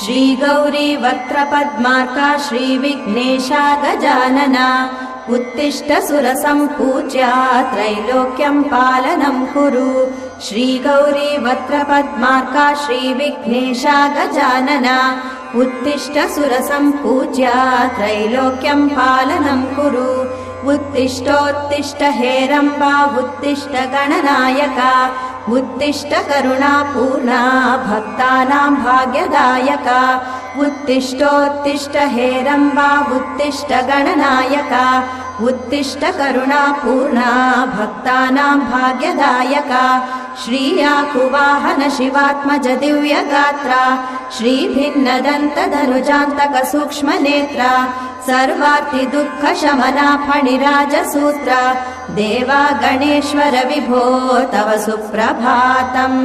श्रीगौरी वक्त्रपद्मार्का श्रीविघ्नेशा गजानना उत्तिष्ठ सुरसम्पूज्या त्रैलोक्यं पालनं कुरु श्रीगौरी वक्त्रपद्मार्का श्रीविघ्नेशा गजानना उत्तिष्ठ सुरसम्पूज्या त्रैलोक्यं पालनं कुरु उत्तिष्ठोत्तिष्ठ हेरम्बा उत्तिष्ठ गणनायका उत्तिष्ठ करुणापूर्णा भक्तानां भाग्यदायका उत्तिष्ठोत्तिष्ठ हेरम्बा उत्तिष्ठ गणनायका उत्तिष्ठ करुणापूर्णा भक्तानां भाग्यदायका श्रीयाकुवाहन शिवात्मज दिव्यगात्रा श्रीभिन्नदन्तधनुजान्तक सूक्ष्मनेत्रा सर्वार्ति दुःखशमना फणिराजसूत्रा देवा गणेश्वर विभो तव सुप्रभातम्।